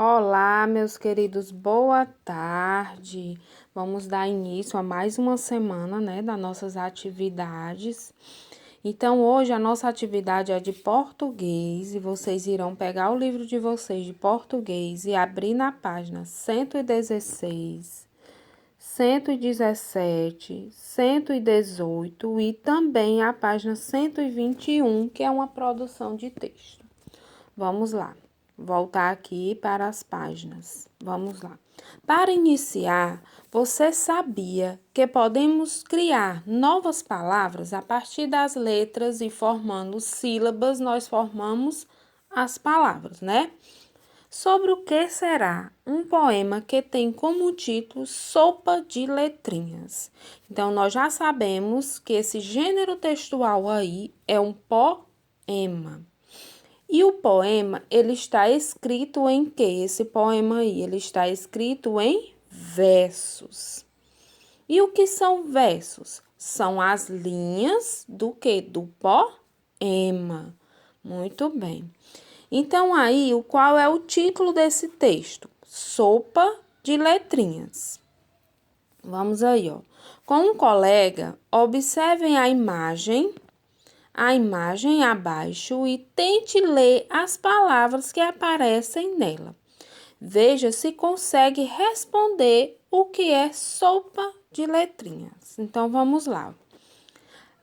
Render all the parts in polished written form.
Olá, meus queridos, boa tarde. Vamos dar início a mais uma semana, né, das nossas atividades. Então, hoje a nossa atividade é de português e vocês irão pegar o livro de vocês de português e abrir na página 116, 117, 118 e também a página 121, que é uma produção de texto. Vamos lá. Voltar aqui para as páginas. Vamos lá. Para iniciar, você sabia que podemos criar novas palavras a partir das letras e formando sílabas, nós formamos as palavras, né? Sobre o que será um poema que tem como título Sopa de Letrinhas. Então, nós já sabemos que esse gênero textual aí é um poema. E o poema, ele está escrito em quê? Esse poema aí, ele está escrito em versos. E o que são versos? São as linhas do quê? Do poema. Muito bem. Então, aí, qual é o título desse texto? Sopa de Letrinhas. Vamos aí, ó. Com um colega, observem a imagem abaixo e tente ler as palavras que aparecem nela. Veja se consegue responder o que é sopa de letrinhas. Então, vamos lá.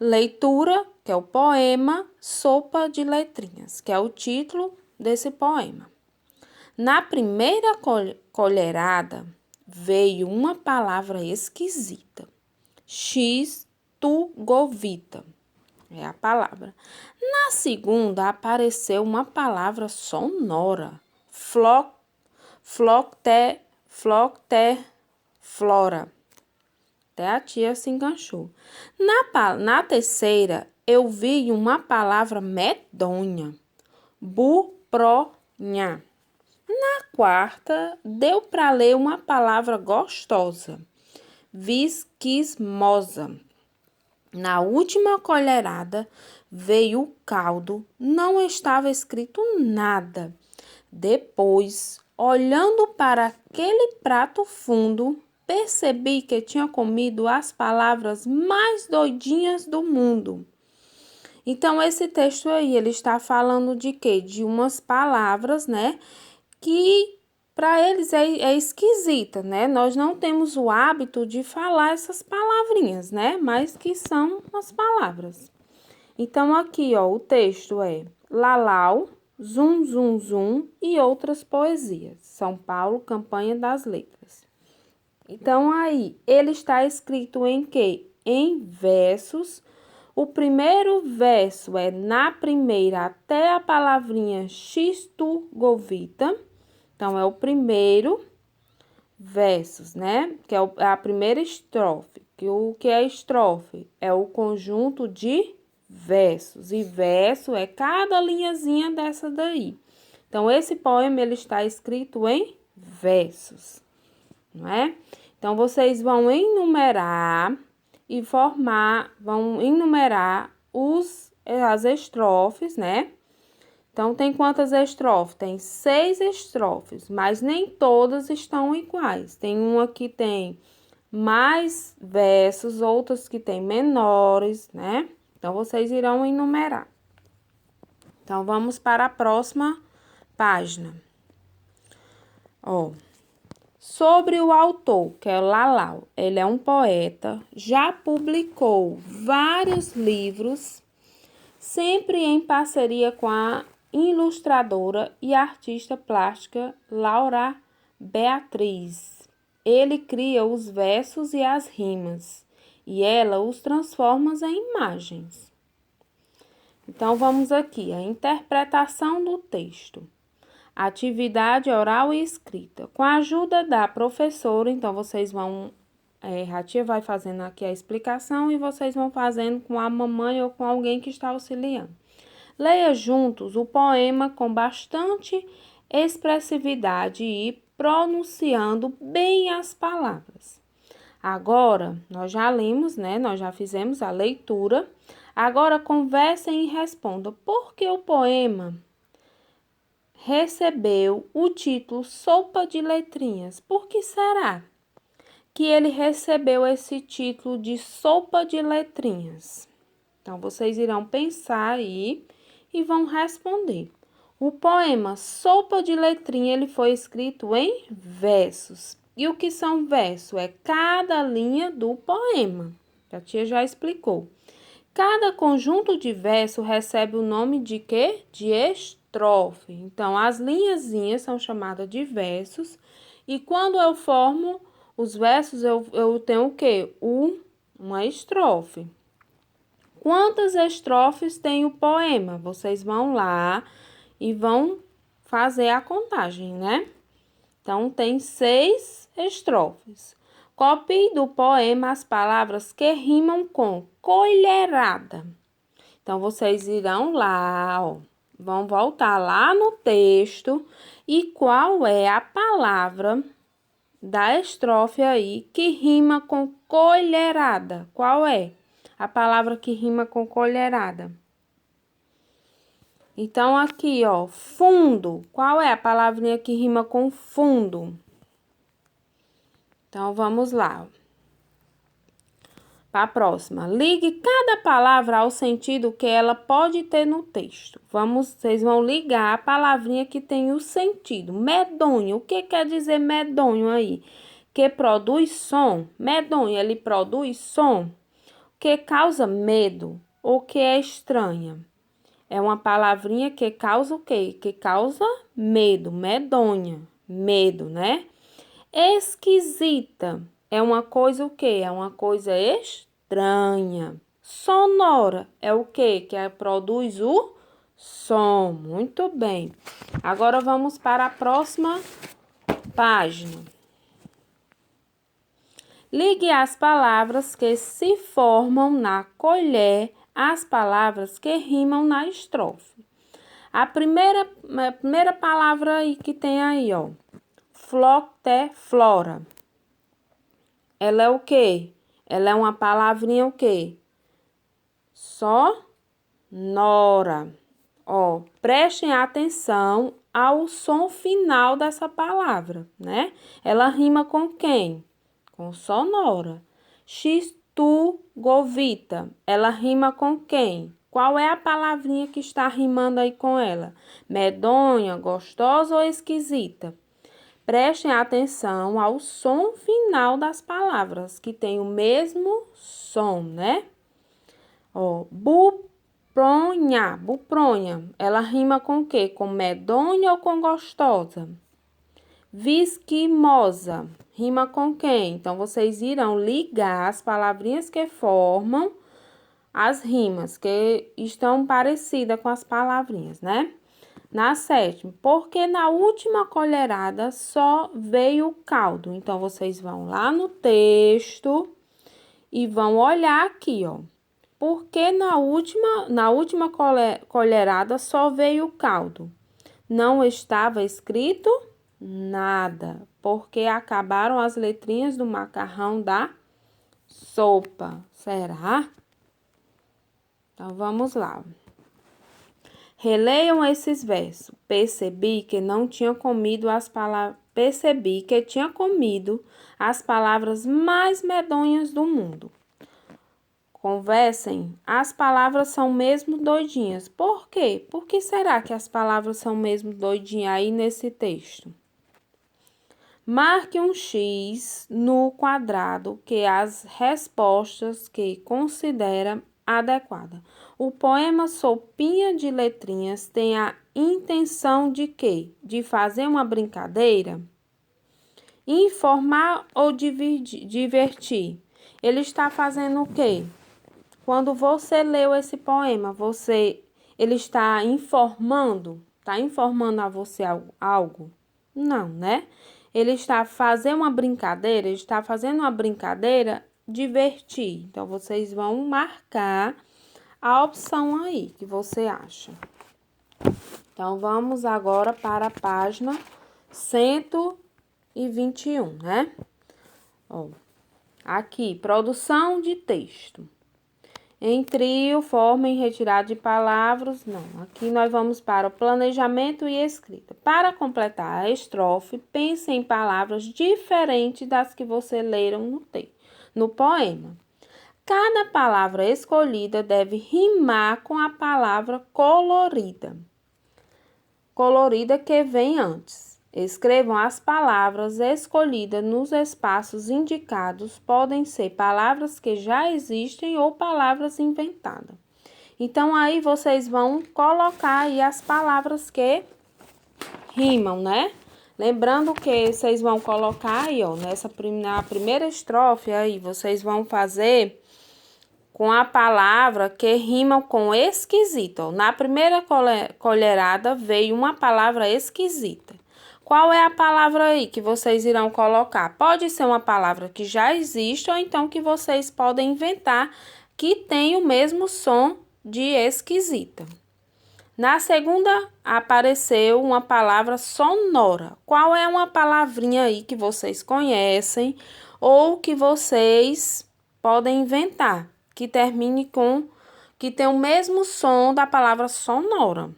Leitura, que é o poema, Sopa de Letrinhas, que é o título desse poema. Na primeira colherada, veio uma palavra esquisita. X-tu-govita. É a palavra. Na segunda, apareceu uma palavra sonora. Flora. Até a tia se enganchou. Na terceira, eu vi uma palavra medonha. Bupronha. Na quarta, deu para ler uma palavra gostosa. Visquismosa. Na última colherada, veio o caldo, não estava escrito nada. Depois, olhando para aquele prato fundo, percebi que tinha comido as palavras mais doidinhas do mundo. Então, esse texto aí, ele está falando de quê? De umas palavras, né, que para eles é esquisita, né? Nós não temos o hábito de falar essas palavrinhas, né? Mas que são as palavras. Então, aqui, ó, o texto é Lalau, Zum, Zum, Zum e outras poesias. São Paulo, Campanha das Letras. Então, aí, ele está escrito em quê? Em versos. O primeiro verso é na primeira até a palavrinha X-tu-govita. Então, é o primeiro versos, né? Que é a primeira estrofe. O que é estrofe? É o conjunto de versos. E verso é cada linhazinha dessa daí. Então, esse poema, ele está escrito em versos, não é? Então, vocês vão enumerar e vão enumerar as estrofes, né? Então, tem quantas estrofes? Tem 6 estrofes, mas nem todas estão iguais. Tem uma que tem mais versos, outras que tem menores, né? Então, vocês irão enumerar. Então, vamos para a próxima página. Ó, sobre o autor, que é Lalau. Ele é um poeta, já publicou vários livros, sempre em parceria com a ilustradora e artista plástica Laura Beatriz. Ele cria os versos e as rimas, e ela os transforma em imagens. Então, vamos aqui, a interpretação do texto. Atividade oral e escrita. Com a ajuda da professora, então, vocês vão... a tia vai fazendo aqui a explicação e vocês vão fazendo com a mamãe ou com alguém que está auxiliando. Leia juntos o poema com bastante expressividade e pronunciando bem as palavras. Agora, nós já lemos, né? Nós já fizemos a leitura. Agora, conversem e respondam por que o poema recebeu o título Sopa de Letrinhas? Por que será que ele recebeu esse título de Sopa de Letrinhas? Então, vocês irão pensar aí e vão responder. O poema Sopa de Letrinha, ele foi escrito em versos. E o que são versos? É cada linha do poema. A tia já explicou. Cada conjunto de verso recebe o nome de quê? De estrofe. Então, as linhazinhas são chamadas de versos. E quando eu formo os versos, eu tenho o quê? Uma estrofe. Quantas estrofes tem o poema? Vocês vão lá e vão fazer a contagem, né? Então, tem 6 estrofes. Copie do poema as palavras que rimam com colherada. Então, vocês irão lá, ó, vão voltar lá no texto e qual é a palavra da estrofe aí que rima com colherada? Qual é a palavra que rima com colherada? Então, aqui, ó, fundo. Qual é a palavrinha que rima com fundo? Então, vamos lá. Para a próxima. Ligue cada palavra ao sentido que ela pode ter no texto. Vocês vão ligar a palavrinha que tem o sentido. Medonho. O que quer dizer medonho aí? Que produz som. Medonho, ele produz som. Que causa medo ou que é estranha. É uma palavrinha que causa o quê? Que causa medo, medonha, medo, né? Esquisita é uma coisa o quê? É uma coisa estranha. Sonora é o quê? Que produz o som. Muito bem. Agora vamos para a próxima página. Ligue as palavras que se formam na colher às palavras que rimam na estrofe. A primeira palavra aí que tem aí, ó. Flora. Ela é o quê? Ela é uma palavrinha o quê? Sonora. Ó, prestem atenção ao som final dessa palavra, né? Ela rima com quem? Com sonora. Govita. Ela rima com quem? Qual é a palavrinha que está rimando aí com ela? Medonha, gostosa ou esquisita? Prestem atenção ao som final das palavras, que tem o mesmo som, né? Ó, bupronha. Ela rima com o quê? Com medonha ou com gostosa? Visquimosa. Rima com quem? Então, vocês irão ligar as palavrinhas que formam as rimas, que estão parecidas com as palavrinhas, né? Na 7ª, porque na última colherada só veio o caldo. Então, vocês vão lá no texto e vão olhar aqui, ó. Porque na última colherada só veio o caldo. Não estava escrito nada, porque acabaram as letrinhas do macarrão da sopa. Será? Então, vamos lá. Releiam esses versos. Percebi que tinha comido as palavras mais medonhas do mundo. Conversem, as palavras são mesmo doidinhas. Por quê? Por que será que as palavras são mesmo doidinhas aí nesse texto? Marque um X no quadrado que as respostas que considera adequada. O poema Sopinha de Letrinhas tem a intenção de quê? De fazer uma brincadeira? Informar ou divertir? Ele está fazendo o quê? Quando você leu esse poema, ele está informando? Está informando a você algo? Não, né? Ele está fazendo uma brincadeira divertir. Então, vocês vão marcar a opção aí que você acha. Então, vamos agora para a página 121, né? Ó, aqui, produção de texto. em trio, forma em retirada de palavras, não. Aqui nós vamos para o planejamento e escrita. Para completar a estrofe, pense em palavras diferentes das que você leram no poema. Cada palavra escolhida deve rimar com a palavra colorida. Colorida que vem antes. Escrevam as palavras escolhidas nos espaços indicados. Podem ser palavras que já existem ou palavras inventadas. Então, aí vocês vão colocar aí as palavras que rimam, né? Lembrando que vocês vão colocar aí, ó, na primeira estrofe aí, vocês vão fazer com a palavra que rima com esquisito. Ó. Na primeira colherada veio uma palavra esquisita. Qual é a palavra aí que vocês irão colocar? Pode ser uma palavra que já existe ou então que vocês podem inventar que tem o mesmo som de esquisita. Na segunda apareceu uma palavra sonora. Qual é uma palavrinha aí que vocês conhecem ou que vocês podem inventar que termine que tem o mesmo som da palavra sonora?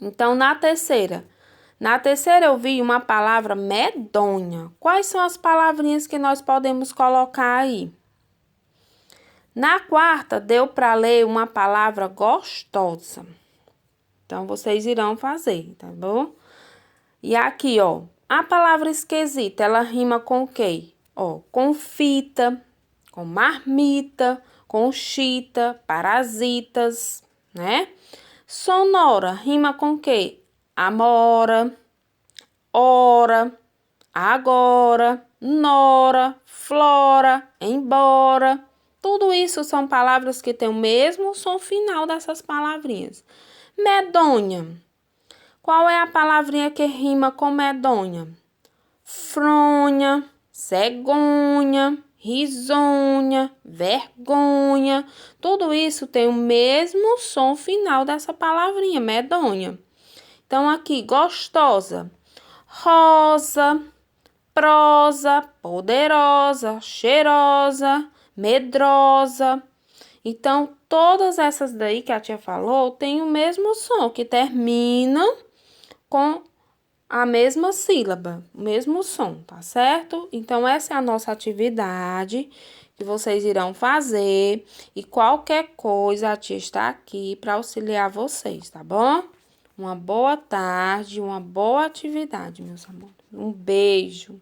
Então, na terceira eu vi uma palavra medonha. Quais são as palavrinhas que nós podemos colocar aí? Na quarta, deu para ler uma palavra gostosa. Então, vocês irão fazer, tá bom? E aqui, ó, a palavra esquisita, ela rima com o quê? Ó, com fita, com marmita, com chita, parasitas, né? Sonora, rima com o quê? Amora, ora, agora, nora, flora, embora. Tudo isso são palavras que têm o mesmo som final dessas palavrinhas. Medonha. Qual é a palavrinha que rima com medonha? Fronha, cegonha, risonha, vergonha. Tudo isso tem o mesmo som final dessa palavrinha, medonha. Então, aqui, gostosa, rosa, prosa, poderosa, cheirosa, medrosa. Então, todas essas daí que a tia falou têm o mesmo som, que terminam com a mesma sílaba, o mesmo som, tá certo? Então, essa é a nossa atividade que vocês irão fazer. E qualquer coisa, a tia está aqui para auxiliar vocês, tá bom? Uma boa tarde, uma boa atividade, meus amores. Um beijo.